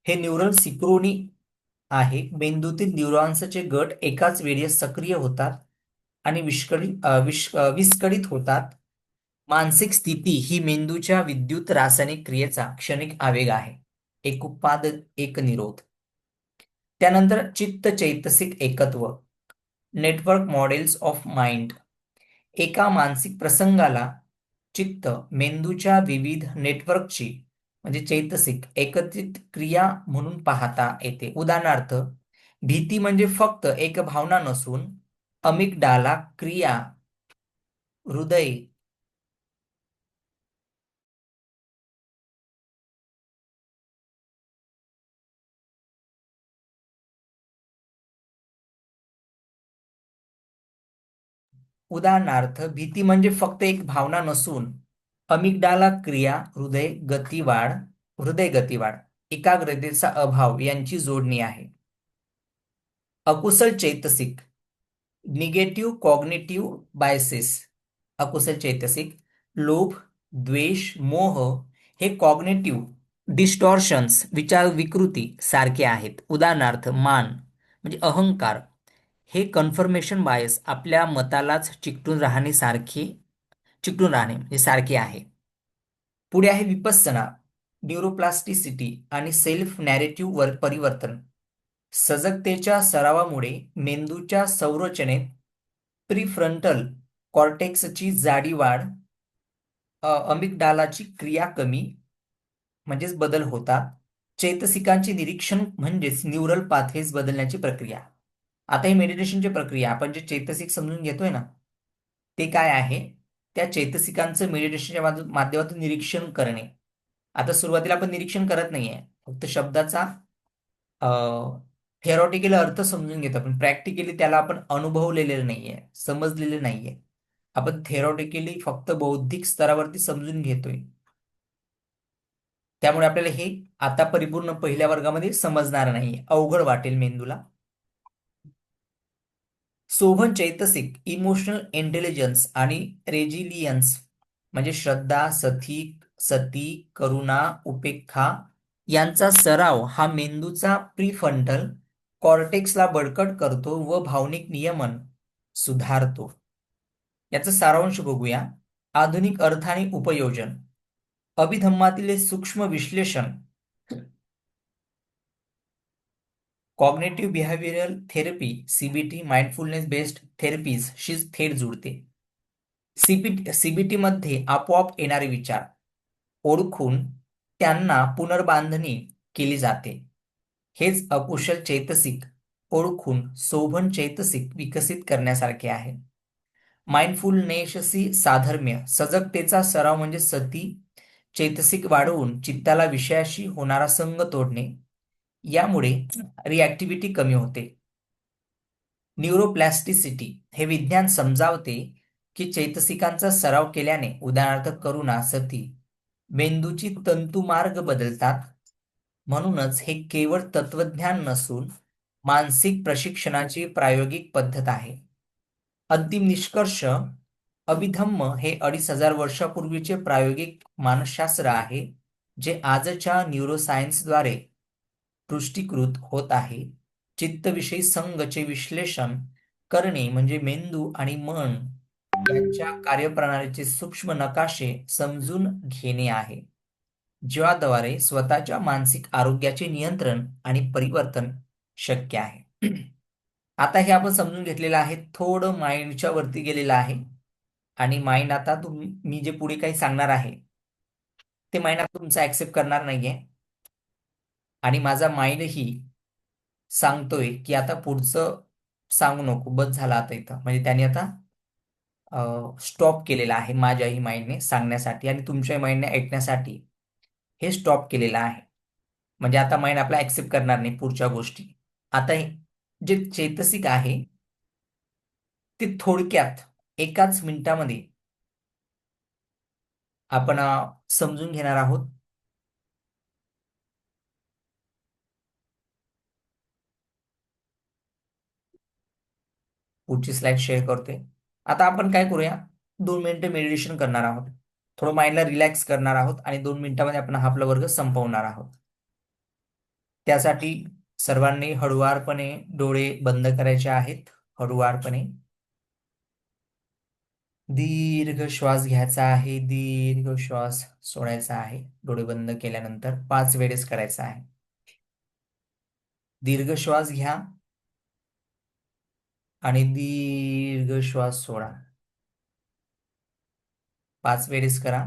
हे न्यूरल सिक्रोनी आहे. मेंदूतील न्यूरॉन्सचे गट एकाच वेळी सक्रिय होतात आणि विस्कळीत होतात. मानसिक स्थिती ही मेंदूच्या विद्युत रासायनिक क्रियेचा क्षणिक आवेग आहे. एकोपाद, एकनिरोध. त्यानंतर चित्त चैतसिक एकत्व, नेटवर्क मॉडेल्स ऑफ माइंड. एका मानसिक प्रसंगाला चित्त, मेंदूच्या विविध नेटवर्कची म्हणजे चैतसिक एकत्रित क्रिया म्हणून पाहता येते. उदाहरणार्थ, भीती म्हणजे फक्त एक भावना नसून अमिगडाला क्रिया, हृदय, उदाहरणार्थ भीती म्हणजे फक्त एक भावना नसून अमिगडाला क्रिया, हृदय गतिवाढ, एकाग्रतेचा अभाव यांची जोडणी आहे. अकुशल चैतसिक, निगेटिव्ह कॉग्निटिव्ह बायसेस. अकुशल चैतसिक, लोभ, द्वेष, मोह हे कॉग्निटिव्ह डिस्टॉर्शन्स, विचार विकृती सारखे आहेत. उदाहरणार्थ, मान म्हणजे अहंकार हे कन्फर्मेशन बायस, आपल्या मतालाच चिकटून राहणे म्हणजे सारखे आहे. पुढे आहे विपස්සना, न्यूरोप्लास्टिसिटी आणि सेल्फ नॅरेटिव्ह वर परिवर्तन. सजगतेच्या सरावामुळे मेंदूच्या संरचनेत प्रीफ्रंटल कॉर्टेक्सची जाडी वाढ, अमिगडालाची क्रिया कमी म्हणजेच बदल होतात. चैतसिकांचे निरीक्षण म्हणजेच न्यूरल पाथवेज बदलण्याची प्रक्रिया. आता ही मेडिटेशनची प्रक्रिया आपण जे चैतसिक समजून घेतोय ना, ते काय आहे, त्या चैतसिकांचं मेडिटेशनच्या माध्यमातून निरीक्षण करणे. आता सुरुवातीला आपण निरीक्षण करत नाहीये, फक्त शब्दाचा थेरॉटिकल अर्थ समजून घेतो, पण प्रॅक्टिकली त्याला आपण अनुभवलेले नाहीये, समजलेले नाहीये. आपण थेरॉटिकली फक्त बौद्धिक स्तरावरती समजून घेतोय. त्यामुळे आपल्याला हे आता परिपूर्ण पहिल्या वर्गामध्ये समजणार नाही, अवघड वाटेल मेंदूला. शोभन चैतसिक इमोशनल इंटेलिजन्स आणि रेजिलियन्स म्हणजे श्रद्धा, सती, करुणा, उपेक्षा यांचा सराव हा मेंदूचा प्रीफ्रंटल कॉर्टेक्सला बळकट करतो व भावनिक नियमन सुधारतो. याचं सारांश बघूया. आधुनिक अर्थ आणि उपयोजन. अभिधम्मातील हे सूक्ष्म विश्लेषण cognitive behavioural therapy CBT mindfulness based थेरपीजशी थेट जुळते. सीबीटी मध्ये आपोआप येणारे विचार ओळखून त्यांना पुनर्बांधणी केली जाते. हेच अकुशल चैतसिक ओळखून शोभन चैतसिक विकसित करण्यासारखे आहे. माइंडफुलनेसशी साधर्म्य. सजगतेचा सराव म्हणजे सती चैतसिक वाढवून चित्ताला विषयाशी होणारा संग तोडणे. यामुळे रिॲक्टिव्हिटी कमी होते. न्यूरोप्लॅस्टिसिटी. हे विज्ञान समजावते की चैतसिकांचा सराव केल्याने उदाहरणार्थ करुणा, सती मेंदूची तंतुमार्ग बदलतात. म्हणूनच हे केवळ तत्वज्ञान नसून मानसिक प्रशिक्षणाची प्रायोगिक पद्धत आहे. अंतिम निष्कर्ष. अभिधम्म हे 2500 वर्षापूर्वीचे प्रायोगिक मानसशास्त्र आहे, जे आजच्या न्यूरोसायन्सद्वारे पुष्टीकृत होत आहे. चित्तविषयी संघचे विश्लेषण करणे म्हणजे मेंदू आणि मन यांच्या कार्यप्रणालीचे सूक्ष्म नकाशे समजून घेणे आहे, ज्याद्वारे स्वतःच्या मानसिक आरोग्याचे नियंत्रण आणि परिवर्तन शक्य आहे. आता हे आपण समजून घेतलेलं आहे. थोडं माइंडच्या वरती गेलेलं आहे आणि माइंड आता मी जे पुढे काही सांगणार आहे ते माइंड आता तुमचं ऍक्सेप्ट करणार नाहीये. आणि माझा माइंडही सांगतोय की आता पुढचं सांगू नको, बस झालं आता इथं. म्हणजे त्याने आता स्टॉप केलेला आहे माझ्याही माइंडने सांगण्यासाठी आणि तुमच्याही माइंडने ऐकण्यासाठी हे स्टॉप केलेलं आहे. म्हणजे आता माइंड आपला ऍक्सेप्ट करणार नाही पुढच्या गोष्टी. आता जे चैतसिक आहे ते थोडक्यात एकाच मिनिटामध्ये आपण समजून घेणार आहोत. पुढची स्लाइड शेअर करते. आता आपण काय करूया, 2 मिनिटं मेडिटेशन करणार आहोत. थोडं माइंडला रिलॅक्स करणार आहोत आणि 2 मिनिटामध्ये आपण हा आपला वर्ग संपवणार आहोत. त्यासाठी सर्वांनी हळुवारपणे डोळे बंद करायचे आहेत. हळुवारपणे दीर्घ श्वास घ्यायचा आहे, दीर्घ श्वास सोडायचा आहे. डोळे बंद केल्यानंतर 5 वेळेस करायचा आहे. दीर्घ श्वास घ्या आणि दीर्घ श्वास सोडा. 5 वेळेस करा.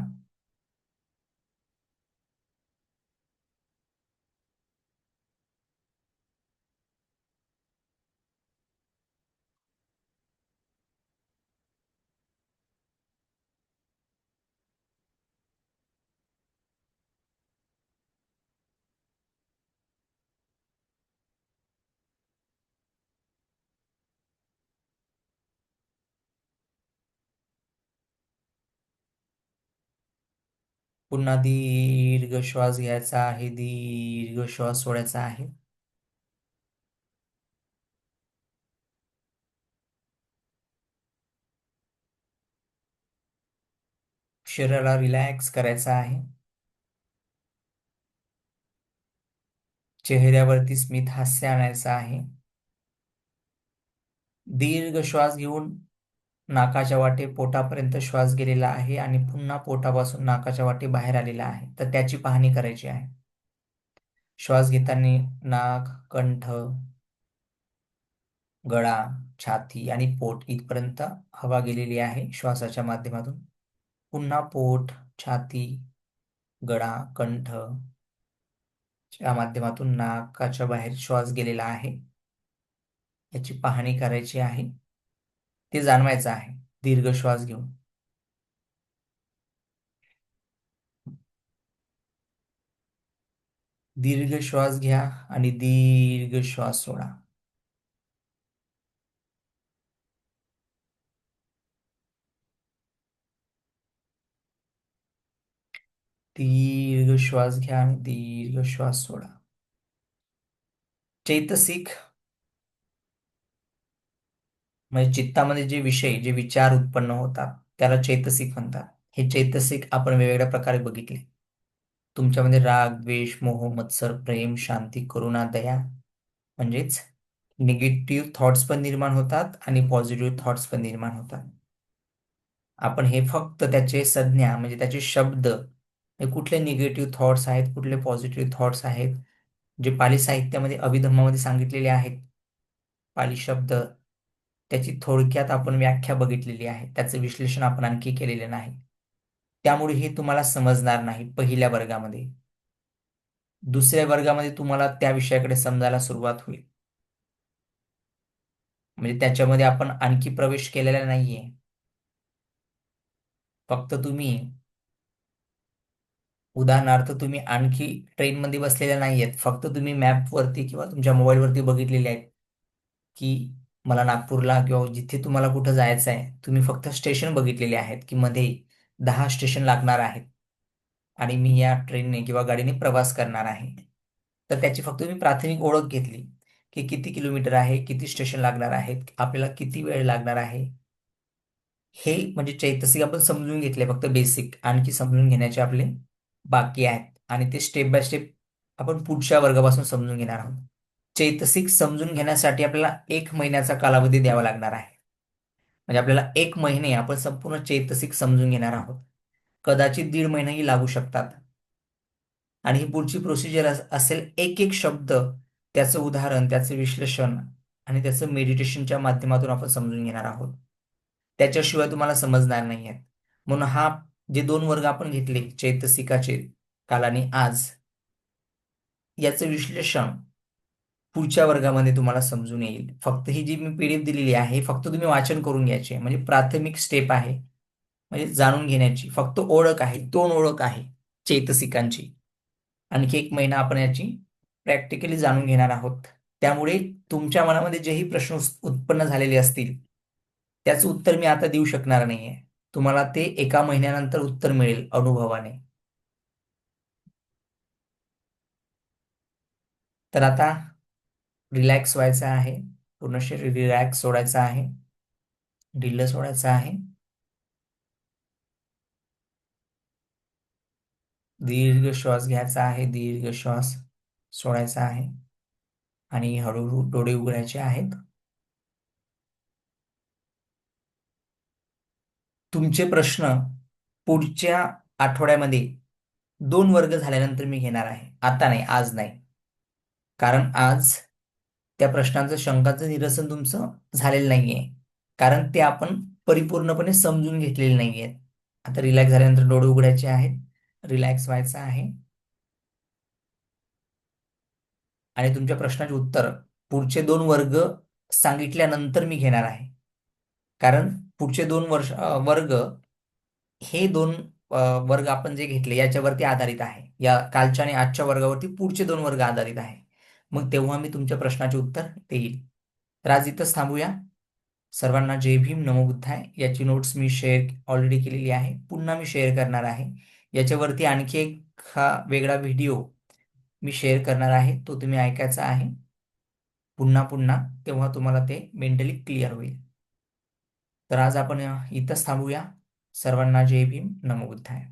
पुन्हा दीर्घ श्वास घ्यायचा आहे, दीर्घ श्वास सोडायचा आहे. शरीराला रिलॅक्स करायचं आहे. चेहऱ्यावरती स्मित हास्य आणायचं आहे. दीर्घ श्वास घेऊन नाकाच्या वाटे पोटापर्यंत श्वास गेलेला आहे आणि पुन्हा पोटापासून नाकाच्या वाटे बाहेर आलेला आहे, तर त्याची पाहणी करायची आहे. श्वास घेताना नाक, कंठ, गळा, छाती आणि पोट इथपर्यंत हवा गेलेली आहे श्वासाच्या माध्यमातून. पुन्हा पोट, छाती, गळा, कंठ च्या माध्यमातून नाकाच्या बाहेर श्वास गेलेला आहे, याची पाहणी करायची आहे. ते जाणवायचं आहे दीर्घ श्वास घेऊन. दीर्घ श्वास घ्या आणि दीर्घ श्वास सोडा. दीर्घ श्वास घ्या आणि दीर्घ श्वास सोडा. चैतसिक म्हणजे चित्तामध्ये जे विषय, जे विचार उत्पन्न होतात त्याला चैतसिक म्हणतात. हे चैतसिक आपण वेगवेगळ्या प्रकारे बघितले. तुमच्यामध्ये राग, द्वेष, मोह, मत्सर, प्रेम, शांती, करुणा, दया म्हणजेच निगेटिव्ह थॉट्स पण निर्माण होतात आणि पॉझिटिव्ह थॉट्स पण निर्माण होतात. आपण हे फक्त त्याचे संज्ञा म्हणजे त्याचे शब्द, हे कुठले निगेटिव्ह थॉट्स आहेत, कुठले पॉझिटिव्ह थॉट्स आहेत, जे पाली साहित्यामध्ये अभिधम्मामध्ये सांगितलेले आहेत, पाली शब्द, त्याची थोडक्यात आपण व्याख्या बघितलेली आहे. त्याचं विश्लेषण आपण आणखी केलेले नाही. त्यामुळे हे तुम्हाला समजणार नाही पहिल्या वर्गामध्ये. दुसऱ्या वर्गामध्ये तुम्हाला त्या विषयाकडे समजायला सुरुवात होईल. म्हणजे त्याच्यामध्ये आपण आणखी प्रवेश केलेला नाहीये. फक्त तुम्ही, उदाहरणार्थ, तुम्ही आणखी ट्रेनमध्ये बसलेले नाहीयेत. फक्त तुम्ही मॅपवरती किंवा तुमच्या मोबाईलवरती बघितलेले आहेत की मला नागपूरला किंवा जिथे तुम्हाला कुठं जायचं आहे, तुम्ही फक्त स्टेशन बघितलेले आहेत की मध्ये 10 स्टेशन लागणार आहेत आणि मी या ट्रेनने किंवा गाडीने प्रवास करणार आहे. तर त्याची फक्त तुम्ही प्राथमिक ओळख घेतली की किती किलोमीटर आहे, किती स्टेशन लागणार आहेत, आपल्याला किती वेळ लागणार आहे. हे म्हणजे चैतसिक आपण समजून घेतले, फक्त बेसिक. आणखी समजून घेण्याचे आपले बाकी आहेत आणि ते स्टेप बाय स्टेप आपण पुढच्या वर्गापासून समजून घेणार आहोत. चैतसिक समजून घेण्यासाठी आपल्याला 1 महिन्याचा कालावधी द्यावा लागणार आहे. म्हणजे आपल्याला 1 महिने आपण संपूर्ण चैतसिक समजून घेणार आहोत. कदाचित 1.5 महिनेही लागू शकतात. आणि ही पुढची प्रोसिजर असेल, एक एक शब्द, त्याचं उदाहरण, त्याचं विश्लेषण आणि त्याचं मेडिटेशनच्या माध्यमातून आपण समजून घेणार आहोत. त्याच्याशिवाय तुम्हाला समजणार नाही आहेत. म्हणून हा जे 2 वर्ग आपण घेतले चैतसिकाचे, काल आणि आज, याचं विश्लेषण पुढच्या वर्गामध्ये तुम्हाला समजून येईल. फक्त ही जी मी पीडीएफ दिलेली आहे, फक्त तुम्ही वाचन करून घ्यायची आहे. म्हणजे प्राथमिक स्टेप आहे, म्हणजे जाणून घेण्याची फक्त ओळख आहे. 2 ओळख आहे चैतसिकांची. आणखी 1 महिना आपण याची प्रॅक्टिकली जाणून घेणार आहोत. त्यामुळे तुमच्या मनामध्ये जेही प्रश्न उत्पन्न झालेले असतील, त्याचं उत्तर मी आता देऊ शकणार नाहीये. तुम्हाला ते 1 महिन्यानंतर उत्तर मिळेल अनुभवाने. तर आता रिलॅक्स व्हायचं आहे. पूर्ण शरीर रिलॅक्स सोडायचं आहे. ढिल्लं सोडायचं आहे. दीर्घ श्वास घ्यायचा आहे. दीर्घ श्वास सोडायचा आहे. आणि हळूहळू डोळे उघडायचे आहेत. तुमचे प्रश्न पुढच्या आठवड्यामध्ये 2 वर्ग झाल्यानंतर मी घेणार आहे. आता नाही, आज नाही. कारण आज त्या प्रश्नांचं, शंकांचं निरसन तुमचं झालेलं नाहीये. कारण ते आपण परिपूर्णपणे समजून घेतलेले नाहीये. आता रिलॅक्स झाल्यानंतर डोळे उघडायचे आहेत. रिलॅक्स व्हायचं आहे. आणि तुमच्या प्रश्नाचे उत्तर पुढचे 2 वर्ग सांगितल्यानंतर मी घेणार आहे. कारण पुढचे 2 वर्ग, हे 2 वर्ग आपण जे घेतले याच्यावरती आधारित आहे. या कालच्या आणि आजच्या वर्गावरती पुढचे 2 वर्ग आधारित आहे. मग तेव्हा मी तुमच्या प्रश्नाचे उत्तर देईल. तर आज इथंच थांबूया. सर्वांना जय भीम, नमो बुद्धाय. याची नोट्स मी शेअर ऑलरेडी केलेली आहे, पुन्हा मी शेअर करणार आहे. याच्यावरती आणखी एक वेगळा व्हिडिओ मी शेअर करणार आहे, तो तुम्ही ऐकायचा आहे पुन्हा पुन्हा, तेव्हा तुम्हाला ते मेंटली क्लिअर होईल. तर आज आपण इथंच थांबूया. सर्वांना जय भीम, नमो बुद्धाय.